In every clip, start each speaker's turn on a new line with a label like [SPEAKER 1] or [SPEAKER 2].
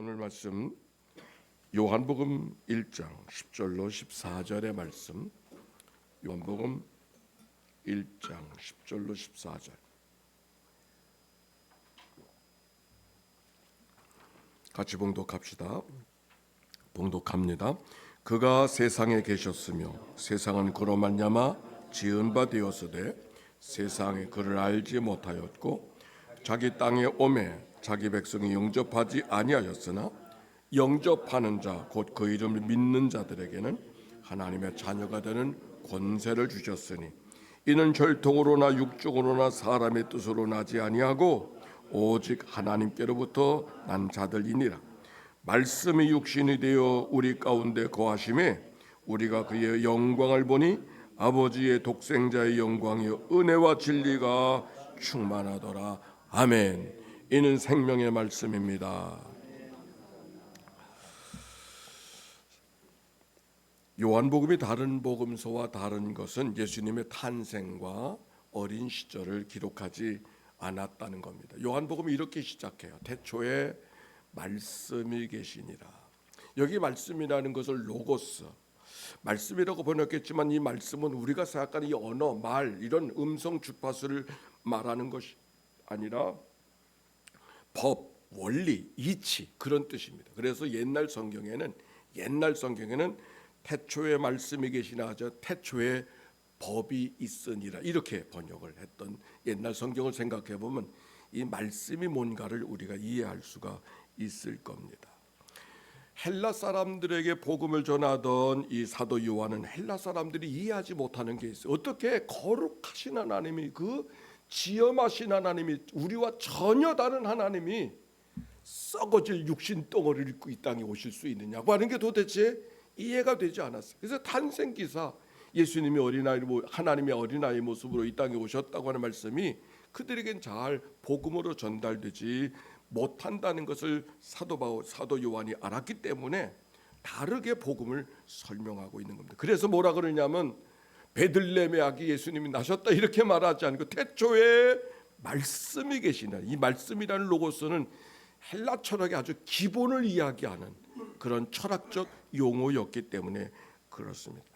[SPEAKER 1] 오늘 말씀 요한복음 1장 10절로 14절의 말씀. 요한복음 1장 10절로 14절. 같이 봉독합시다. 봉독합니다. 그가 세상에 계셨으며 세상은 그로 말미암아 지은 바 되었으되 세상에 그를 알지 못하였고 자기 땅에 오매 자기 백성이 영접하지 아니하였으나 영접하는 자 곧 그 이름을 믿는 자들에게는 하나님의 자녀가 되는 권세를 주셨으니 이는 혈통으로나 육적으로나 사람의 뜻으로 나지 아니하고 오직 하나님께로부터 난 자들이니라. 말씀이 육신이 되어 우리 가운데 거하심에 우리가 그의 영광을 보니 아버지의 독생자의 영광이요 은혜와 진리가 충만하더라. 아멘. 이는 생명의 말씀입니다. 요한복음이 다른 복음서와 다른 것은 예수님의 탄생과 어린 시절을 기록하지 않았다는 겁니다. 요한복음이 이렇게 시작해요. 태초에 말씀이 계시니라. 여기 말씀이라는 것을 로고스, 말씀이라고 번역했지만 이 말씀은 우리가 생각하는 이 언어, 말, 이런 음성 주파수를 말하는 것이 아니라 법, 원리, 이치 그런 뜻입니다. 그래서 옛날 성경에는 태초에 말씀이 계시나 하죠. 태초에 법이 있으니라 이렇게 번역을 했던 옛날 성경을 생각해 보면 이 말씀이 뭔가를 우리가 이해할 수가 있을 겁니다. 헬라 사람들에게 복음을 전하던 이 사도 요한은 헬라 사람들이 이해하지 못하는 게 있어요. 어떻게 거룩하신 하나님이, 그 지엄하신 하나님이, 우리와 전혀 다른 하나님이 썩어질 육신 덩어리를 입고 이 땅에 오실 수 있느냐고 하는 게 도대체 이해가 되지 않았어요. 그래서 탄생기사 예수님이 하나님의 어린아이 모습으로 이 땅에 오셨다고 하는 말씀이 그들에겐 잘 복음으로 전달되지 못한다는 것을 사도 요한이 알았기 때문에 다르게 복음을 설명하고 있는 겁니다. 그래서 뭐라 그러냐면 베들레헴의 아기 예수님이 나셨다 이렇게 말하지 않고 태초에 말씀이 계시나, 이 말씀이라는 로고스는 헬라 철학의 아주 기본을 이야기하는 그런 철학적 용어였기 때문에 그렇습니다.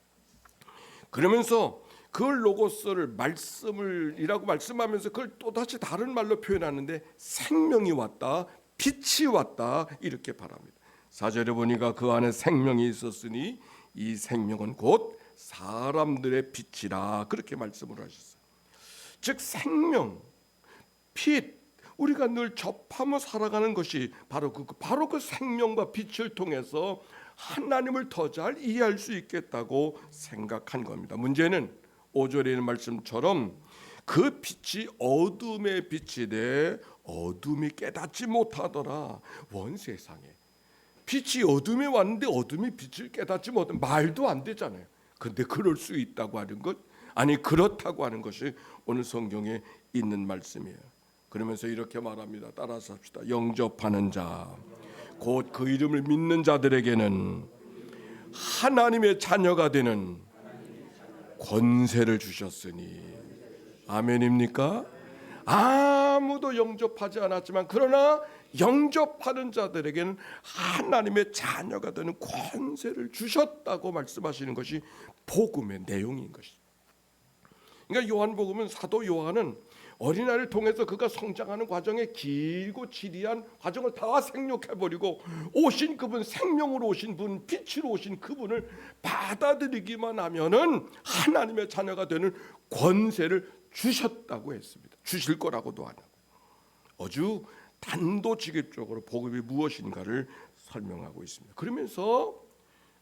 [SPEAKER 1] 그러면서 그 로고스를 말씀이라고 말씀하면서 그걸 또다시 다른 말로 표현하는데 생명이 왔다, 빛이 왔다 이렇게 말합니다. 4절에 보니까 그 안에 생명이 있었으니 이 생명은 곧 사람들의 빛이라 그렇게 말씀을 하셨어요. 즉 생명, 빛, 우리가 늘 접하며 살아가는 것이 바로 그 생명과 빛을 통해서 하나님을 더 잘 이해할 수 있겠다고 생각한 겁니다. 문제는 5절에 있는 말씀처럼 그 빛이 어둠의 빛이 돼 어둠이 깨닫지 못하더라. 원 세상에 빛이 어둠에 왔는데 어둠이 빛을 깨닫지 못하면 말도 안 되잖아요. 근데 그럴 수 있다고 하는 것, 아니 그렇다고 하는 것이 오늘 성경에 있는 말씀이에요. 그러면서 이렇게 말합니다. 따라서 합시다. 영접하는 자, 곧 그 이름을 믿는 자들에게는 하나님의 자녀가 되는 권세를 주셨으니. 아멘입니까? 아무도 영접하지 않았지만 그러나 영접하는 자들에게는 하나님의 자녀가 되는 권세를 주셨다고 말씀하시는 것이 복음의 내용인 것이죠. 그러니까 요한복음은 사도 요한은 어린아이를 통해서 그가 성장하는 과정에 길고 지리한 과정을 다 생략해버리고 오신 그분, 생명으로 오신 분, 빛으로 오신 그분을 받아들이기만 하면은 하나님의 자녀가 되는 권세를 주셨다고 했습니다. 주실 거라고도 안 하고 아주 단도직입적으로 복음이 무엇인가를 설명하고 있습니다. 그러면서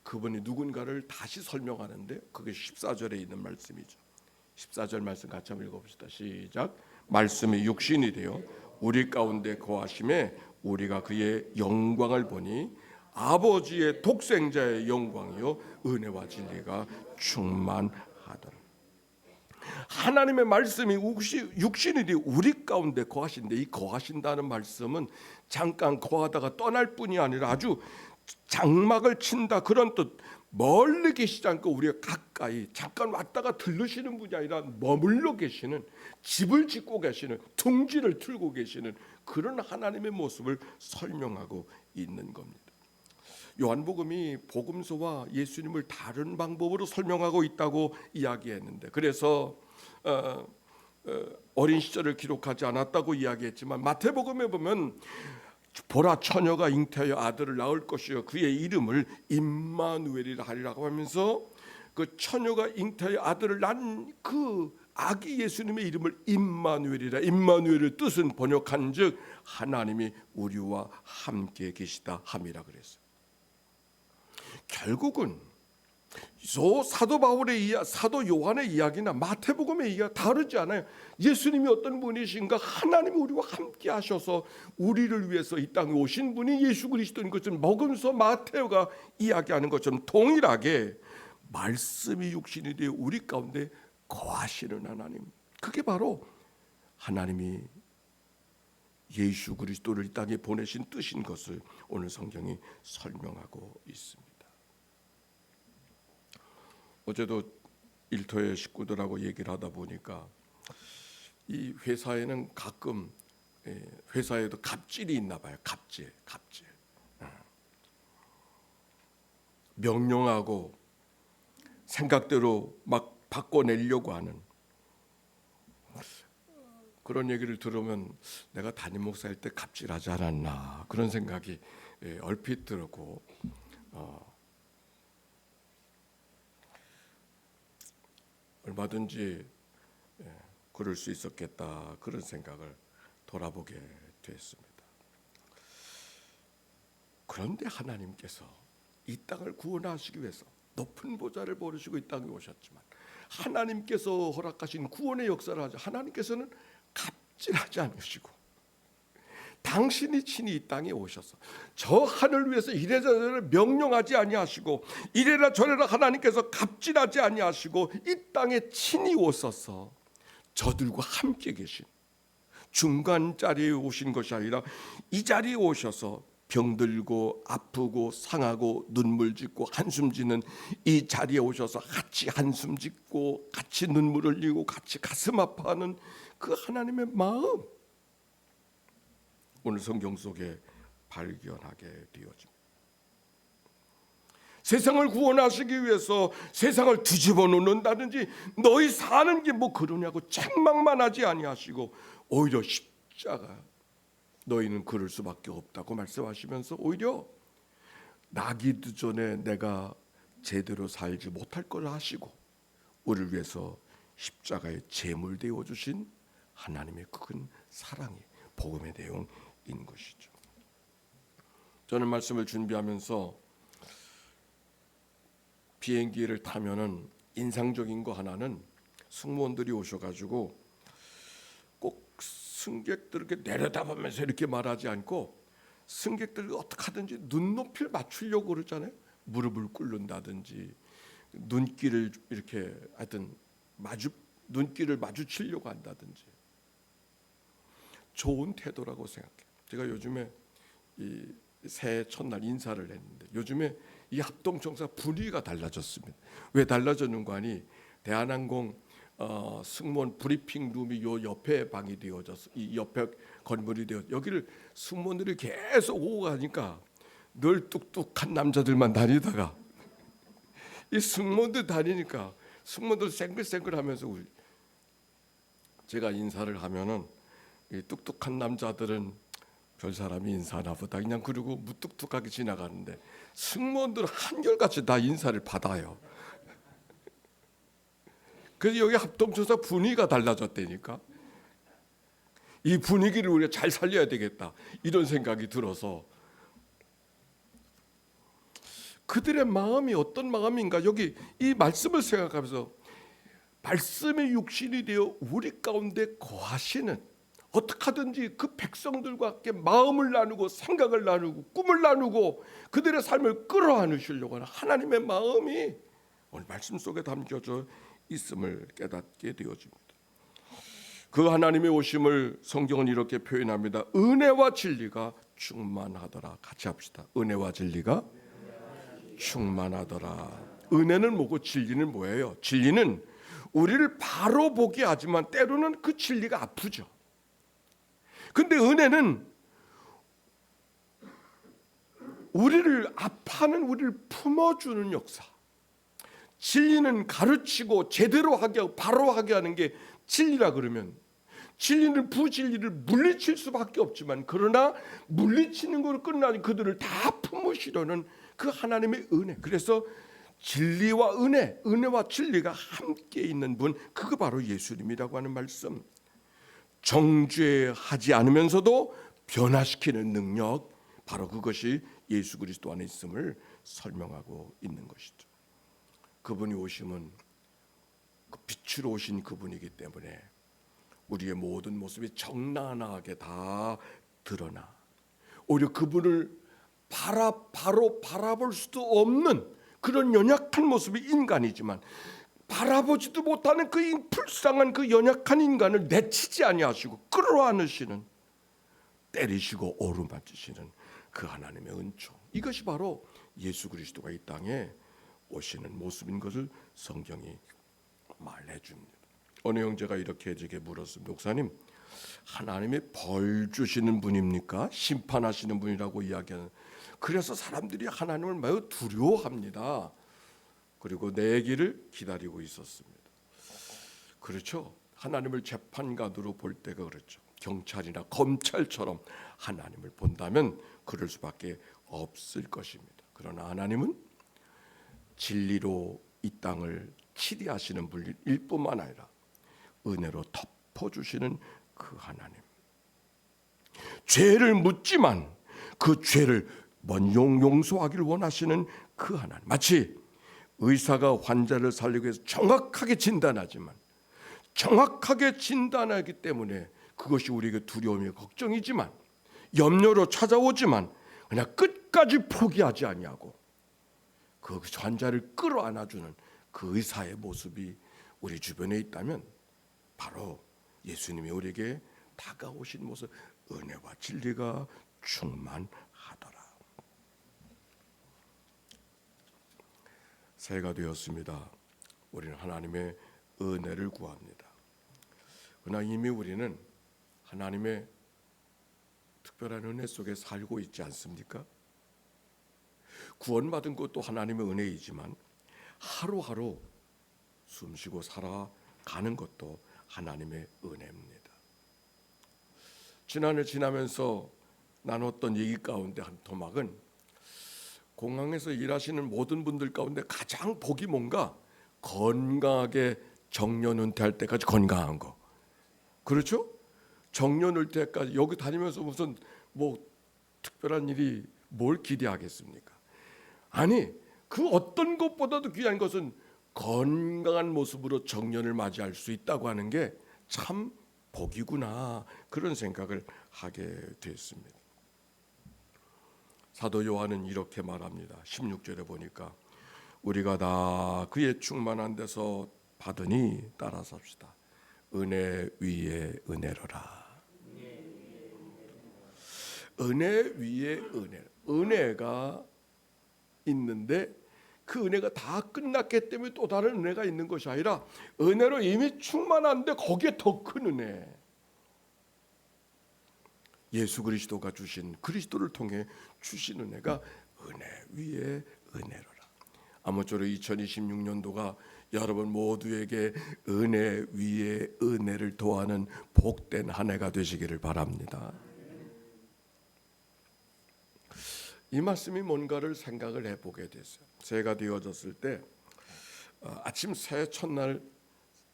[SPEAKER 1] 그분이 누군가를 다시 설명하는데 그게 14절에 있는 말씀이죠. 14절 말씀 같이 한번 읽어봅시다. 시작. 말씀이 육신이 되어 우리 가운데 거하심에 우리가 그의 영광을 보니 아버지의 독생자의 영광이요 은혜와 진리가 충만하더라. 하나님의 말씀이 육신이 되어 우리 가운데 거하신데, 이 거하신다는 말씀은 잠깐 거하다가 떠날 뿐이 아니라 아주 장막을 친다 그런 뜻. 멀리 계시지 않고 우리가 가까이 잠깐 왔다가 들르시는 분이 아니라 머물러 계시는, 집을 짓고 계시는, 둥지를 틀고 계시는 그런 하나님의 모습을 설명하고 있는 겁니다. 요한복음이 복음서와 예수님을 다른 방법으로 설명하고 있다고 이야기했는데, 그래서 어린 시절을 기록하지 않았다고 이야기했지만 마태복음에 보면 보라, 처녀가 잉태하여 아들을 낳을 것이요 그의 이름을 임마누엘이라 하리라고 하면서 그 처녀가 잉태하여 아들을 낳은 그 아기 예수님의 이름을 임마누엘이라, 임마누엘의 뜻은 번역한즉 하나님이 우리와 함께 계시다 함이라 그랬어요. 결국은 사도 바울의 사도 요한의 이야기나 마태복음의 이야기가 다르지 않아요. 예수님이 어떤 분이신가, 하나님이 우리와 함께 하셔서 우리를 위해서 이 땅에 오신 분이 예수 그리스도인 것처럼 복음서 마태오가 이야기하는 것처럼 동일하게 말씀이 육신이 되어 우리 가운데 거하시는 하나님, 그게 바로 하나님이 예수 그리스도를 이 땅에 보내신 뜻인 것을 오늘 성경이 설명하고 있습니다. 어제도 일터의 식구들하고 얘기를 하다 보니까 이 회사에는 가끔 회사에도 갑질이 있나 봐요. 갑질. 명령하고 생각대로 막 바꿔내려고 하는 그런 얘기를 들으면 내가 담임 목사일 때 갑질하지 않았나 그런 생각이 얼핏 들고 얼마든지 그럴 수 있었겠다 그런 생각을 돌아보게 됐습니다. 그런데 하나님께서 이 땅을 구원하시기 위해서 높은 보좌를 버리시고 이 땅에 오셨지만 하나님께서 허락하신 구원의 역사를 하죠. 하나님께서는 갑질하지 않으시고 당신이 친히 이 땅에 오셔서 저 하늘 위에서 이래저래 명령하지 아니하시고 이래라 저래라 하나님께서 갑질하지 아니하시고 이 땅에 친히 오셔서 저들과 함께 계신, 중간 자리에 오신 것이 아니라 이 자리에 오셔서 병들고 아프고 상하고 눈물 짓고 한숨 짓는 이 자리에 오셔서 같이 한숨 짓고 같이 눈물 흘리고 같이 가슴 아파하는 그 하나님의 마음, 오늘 성경 속에 발견하게 되어집니다. 세상을 구원하시기 위해서 세상을 뒤집어 놓는다든지 너희 사는 게 뭐 그러냐고 책망만 하지 아니하시고 오히려 십자가 너희는 그럴 수밖에 없다고 말씀하시면서 오히려 나기도 전에 내가 제대로 살지 못할 걸 하시고 우리를 위해서 십자가에 제물 되어 주신 하나님의 큰 사랑이 복음의 내용인 것이죠. 저는 말씀을 준비하면서 비행기를 타면은 인상적인 거 하나는 승무원들이 오셔가지고 꼭 승객들에게 내려다보면서 이렇게 말하지 않고 승객들이 어떻게 하든지 눈높이를 맞추려고 그러잖아요. 무릎을 꿇는다든지 눈길을 이렇게 하여튼 눈길을 마주치려고 한다든지 좋은 태도라고 생각해요. 제가 요즘에 이 새해 첫날 인사를 했는데 요즘에 이 합동청사 분위기가 달라졌습니다. 왜 달라졌는가 하니 대한항공 승무원 브리핑 룸이 요 옆에 방이 되어져서 이 옆에 건물이 되어 여기를 승무원들이 계속 오고 가니까 늘 뚝뚝한 남자들만 다니다가 이 승무원들 다니니까 승무원들 쌩글쌩글하면서 제가 인사를 하면은 이 뚝뚝한 남자들은 별 사람이 인사하나 보다 그냥 그러고 무뚝뚝하게 지나가는데 승무원들은 한결같이 다 인사를 받아요. 그래서 여기 합동청사 분위기가 달라졌다니까. 이 분위기를 우리가 잘 살려야 되겠다 이런 생각이 들어서 그들의 마음이 어떤 마음인가 여기 이 말씀을 생각하면서 말씀의 육신이 되어 우리 가운데 거하시는 어떻게 하든지 그 백성들과 함께 마음을 나누고 생각을 나누고 꿈을 나누고 그들의 삶을 끌어안으시려고 하는 하나님의 마음이 오늘 말씀 속에 담겨져 있음을 깨닫게 되어집니다. 그 하나님의 오심을 성경은 이렇게 표현합니다. 은혜와 진리가 충만하더라. 같이 합시다. 은혜와 진리가 충만하더라. 은혜는 뭐고 진리는 뭐예요? 진리는 우리를 바로 보게 하지만 때로는 그 진리가 아프죠. 근데 은혜는 우리를 아파하는 우리를 품어주는 역사. 진리는 가르치고 제대로 하게 하고 바로 하게 하는 게 진리라 그러면 진리는 부진리를 물리칠 수밖에 없지만 그러나 물리치는 것으로 끝나지 그들을 다 품으시려는 그 하나님의 은혜. 그래서 진리와 은혜와 진리가 함께 있는 분, 그거 바로 예수님이라고 하는 말씀. 정죄하지 않으면서도 변화시키는 능력, 바로 그것이 예수 그리스도 안에 있음을 설명하고 있는 것이죠. 그분이 오심은 그 빛으로 오신 그분이기 때문에 우리의 모든 모습이 적나라하게 다 드러나 오히려 그분을 바로 바라볼 수도 없는 그런 연약한 모습이 인간이지만 바라보지도 못하는 그 불쌍한 그 연약한 인간을 내치지 아니하시고 끌어안으시는, 때리시고 오르맞으시는 그 하나님의 은총, 이것이 바로 예수 그리스도가 이 땅에 오시는 모습인 것을 성경이 말해줍니다. 어느 형제가 이렇게 제게 물었습니다. 목사님, 하나님이 벌 주시는 분입니까? 심판하시는 분이라고 이야기하는. 그래서 사람들이 하나님을 매우 두려워합니다. 그리고 내 얘기를 기다리고 있었습니다. 그렇죠. 하나님을 재판관으로 볼 때가 그렇죠. 경찰이나 검찰처럼 하나님을 본다면 그럴 수밖에 없을 것입니다. 그러나 하나님은 진리로 이 땅을 치리하시는 분일 뿐만 아니라 은혜로 덮어주시는 그 하나님. 죄를 묻지만 그 죄를 용서하기를 원하시는 그 하나님. 마치 의사가 환자를 살리기 위해서 정확하게 진단하지만 정확하게 진단하기 때문에 그것이 우리에게 두려움이 걱정이지만 염려로 찾아오지만 그냥 끝까지 포기하지 아니하고 그 환자를 끌어안아주는 그 의사의 모습이 우리 주변에 있다면 바로 예수님이 우리에게 다가오신 모습, 은혜와 진리가 충만하더라. 새해가 되었습니다. 우리는 하나님의 은혜를 구합니다. 그러나 이미 우리는 하나님의 특별한 은혜 속에 살고 있지 않습니까? 구원받은 것도 하나님의 은혜이지만 하루하루 숨쉬고 살아가는 것도 하나님의 은혜입니다. 지난해 지나면서 나눴던 얘기 가운데 한 토막은 공항에서 일하시는 모든 분들 가운데 가장 복이 뭔가 건강하게 정년 은퇴할 때까지 건강한 거. 그렇죠? 정년 은퇴까지 여기 다니면서 무슨 뭐 특별한 일이 뭘 기대하겠습니까? 아니, 그 어떤 것보다도 귀한 것은 건강한 모습으로 정년을 맞이할 수 있다고 하는 게 참 복이구나, 그런 생각을 하게 됐습니다. 사도 요한은 이렇게 말합니다. 16절에 보니까 우리가 다 그의 충만한 데서 받으니 따라 삽시다. 은혜 위에 은혜로라. 은혜 위에 은혜. 은혜가 있는데 그 은혜가 다 끝났기 때문에 또 다른 은혜가 있는 것이 아니라 은혜로 이미 충만한데 거기에 더 큰 은혜. 예수 그리스도가 주신, 그리스도를 통해 주신 은혜가 은혜 위에 은혜로라. 아무쪼록 2026년도가 여러분 모두에게 은혜 위에 은혜를 더하는 복된 한 해가 되시기를 바랍니다. 이 말씀이 뭔가를 생각을 해보게 됐어요. 새해가 되어졌을 때 아침 새해 첫날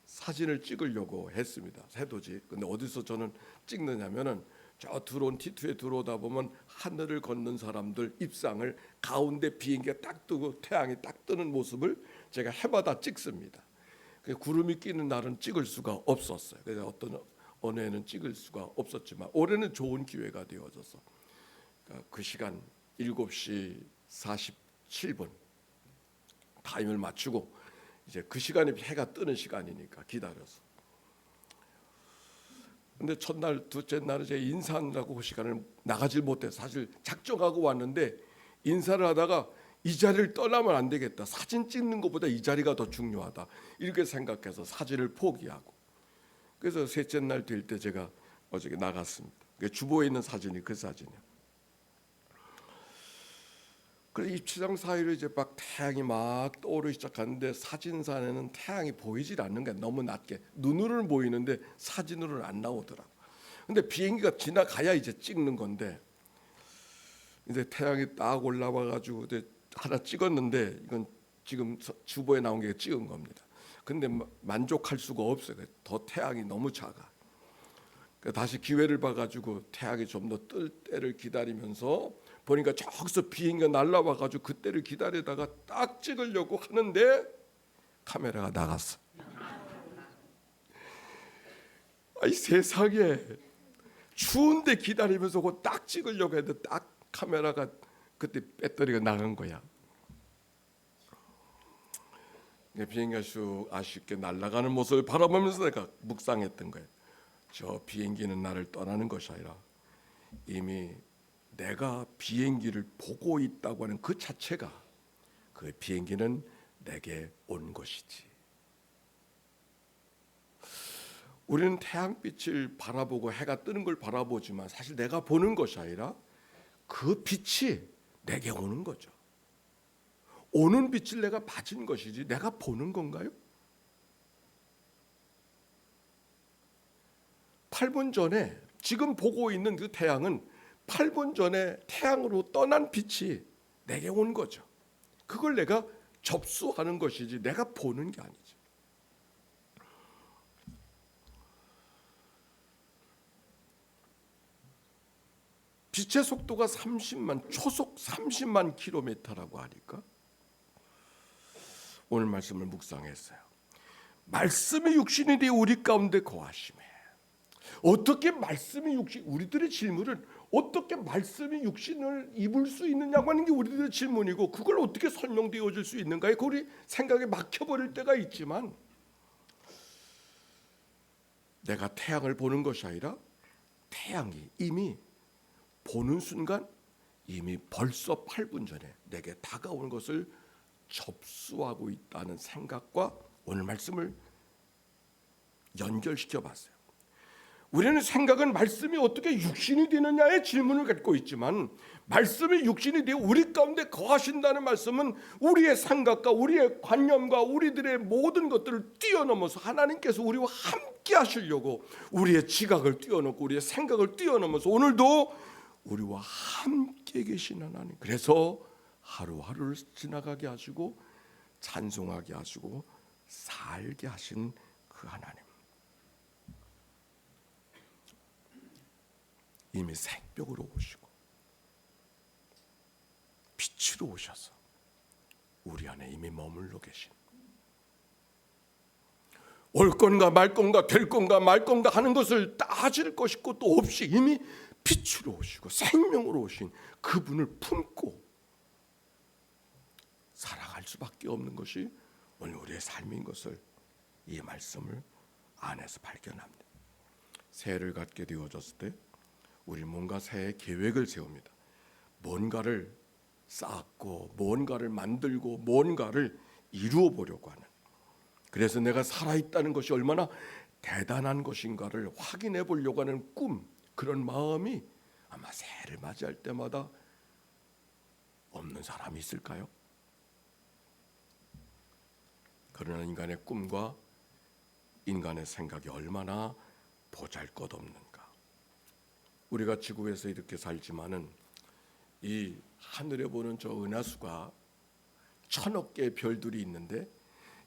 [SPEAKER 1] 사진을 찍으려고 했습니다. 새도지. 근데 어디서 저는 찍느냐면은 저 들어온 T2에 들어오다 보면 하늘을 걷는 사람들 입상을 가운데 비행기가 딱 뜨고 태양이 딱 뜨는 모습을 제가 해마다 찍습니다. 구름이 끼는 날은 찍을 수가 없었어요. 그래서 어느 해는 찍을 수가 없었지만 올해는 좋은 기회가 되어져서 그 시간 7시 47분 타임을 맞추고 이제 그 시간이 해가 뜨는 시간이니까 기다려서. 근데 첫날, 둘째 날은 제가 인사하느라고 그 시간을 나가질 못해서 사실 작정하고 왔는데 인사를 하다가 이 자리를 떠나면 안 되겠다. 사진 찍는 것보다 이 자리가 더 중요하다. 이렇게 생각해서 사진을 포기하고, 그래서 셋째 날 될 때 제가 어저께 나갔습니다. 주보에 있는 사진이 그 사진이에요. 그래서 입추장 사이로 이제 막 태양이 막 떠오르기 시작하는데 사진산에는 태양이 보이질 않는 거야. 너무 낮게 눈으로는 보이는데 사진으로는 안 나오더라고. 근데 비행기가 지나가야 이제 찍는 건데, 이제 태양이 딱 올라와 가지고 하나 찍었는데, 이건 지금 주보에 나온 게 찍은 겁니다. 근데 만족할 수가 없어요. 더 태양이 너무 작아. 다시 기회를 봐가지고 태양이 좀 더 뜰 때를 기다리면서 보니까 저기서 비행기가 날라와 가지고 그때를 기다리다가 딱 찍으려고 하는데 카메라가 나갔어. 아이 세상에, 추운데 기다리면서 그거 딱 찍으려고 했는데 딱 카메라가 그때 배터리가 나간 거야. 비행기가 슉 아쉽게 날아가는 모습을 바라보면서 내가 묵상했던 거예요. 저 비행기는 나를 떠나는 것이 아니라 이미 내가 비행기를 보고 있다고 하는 그 자체가, 그 비행기는 내게 온 것이지. 우리는 태양빛을 바라보고 해가 뜨는 걸 바라보지만 사실 내가 보는 것이 아니라 그 빛이 내게 오는 거죠. 오는 빛을 내가 맞은 것이지 내가 보는 건가요? 8분 전에 지금 보고 있는 그 태양은 8분 전에 태양으로 떠난 빛이 내게 온 거죠. 그걸 내가 접수하는 것이지 내가 보는 게 아니죠. 빛의 속도가 30만, 초속 30만 킬로미터라고 하니까 오늘 말씀을 묵상했어요. 말씀이 육신이 되어 우리 가운데 거하심에, 어떻게 말씀이 육신, 우리들의 질문은 어떻게 말씀이 육신을 입을 수 있느냐고 하는 게 우리들의 질문이고, 그걸 어떻게 설명되어질 수 있는가에 우리 생각에 막혀버릴 때가 있지만, 내가 태양을 보는 것이 아니라 태양이 이미 보는 순간 이미 벌써 8분 전에 내게 다가오는 것을 접수하고 있다는 생각과 오늘 말씀을 연결시켜 봤어요. 우리는 생각은 말씀이 어떻게 육신이 되느냐의 질문을 갖고 있지만, 말씀이 육신이 되어 우리 가운데 거하신다는 말씀은 우리의 생각과 우리의 관념과 우리들의 모든 것들을 뛰어넘어서 하나님께서 우리와 함께 하시려고 우리의 지각을 뛰어넘고 우리의 생각을 뛰어넘어서 오늘도 우리와 함께 계신 하나님, 그래서 하루하루를 지나가게 하시고 찬송하게 하시고 살게 하신 그 하나님, 이미 새벽으로 오시고 빛으로 오셔서 우리 안에 이미 머물러 계신, 올 건가 말 건가 될 건가 말 건가 하는 것을 따질 것이 것도 없이 이미 빛으로 오시고 생명으로 오신 그분을 품고 살아갈 수밖에 없는 것이 오늘 우리의 삶인 것을 이 말씀을 안에서 발견합니다. 새해를 갖게 되어졌을 때 우리 뭔가 새해 계획을 세웁니다. 뭔가를 쌓고 뭔가를 만들고 뭔가를 이루어 보려고 하는, 그래서 내가 살아있다는 것이 얼마나 대단한 것인가를 확인해 보려고 하는 꿈, 그런 마음이 아마 새해를 맞이할 때마다 없는 사람이 있을까요? 그러나 인간의 꿈과 인간의 생각이 얼마나 보잘것없는가. 우리가 지구에서 이렇게 살지만은 이 하늘에 보는 저 은하수가 1000억 개의 별들이 있는데,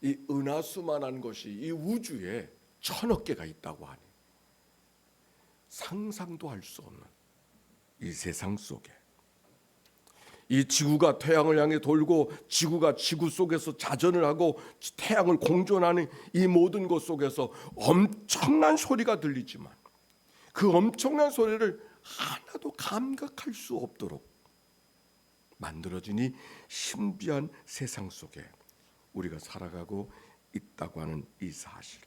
[SPEAKER 1] 이 은하수만한 것이 이 우주에 1000억 개가 있다고 하니 상상도 할 수 없는 이 세상 속에, 이 지구가 태양을 향해 돌고 지구가 지구 속에서 자전을 하고 태양을 공존하는 이 모든 것 속에서 엄청난 소리가 들리지만 그 엄청난 소리를 하나도 감각할 수 없도록 만들어진 이 신비한 세상 속에 우리가 살아가고 있다고 하는 이 사실,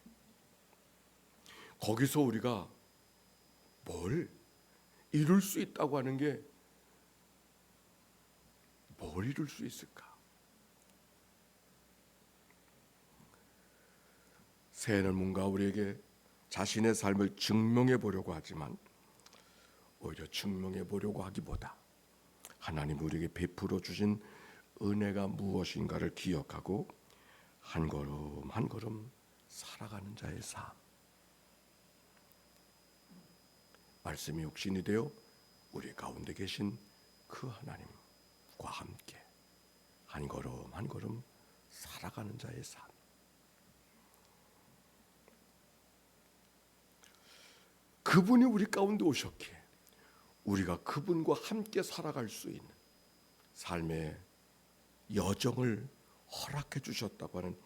[SPEAKER 1] 거기서 우리가 뭘 이룰 수 있다고 하는 게 뭘 이룰 수 있을까? 새해는 뭔가 우리에게 자신의 삶을 증명해 보려고 하지만 오히려 증명해 보려고 하기보다 하나님 우리에게 베풀어 주신 은혜가 무엇인가를 기억하고 한 걸음 한 걸음 살아가는 자의 삶. 말씀이 육신이 되어 우리 가운데 계신 그 하나님과 함께 한 걸음 한 걸음 살아가는 자의 삶. 그분이 우리 가운데 오셨기에 우리가 그분과 함께 살아갈 수 있는 삶의 여정을 허락해 주셨다고 하는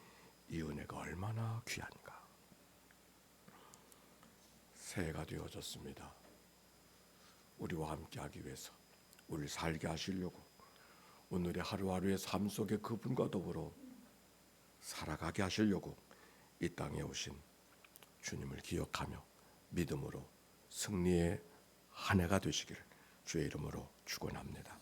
[SPEAKER 1] 이 은혜가 얼마나 귀한가. 새해가 되어졌습니다. 우리와 함께 하기 위해서 우리를 살게 하시려고 오늘의 하루하루의 삶 속에 그분과 더불어 살아가게 하시려고 이 땅에 오신 주님을 기억하며 믿음으로 승리의 한 해가 되시기를 주의 이름으로 축원합니다.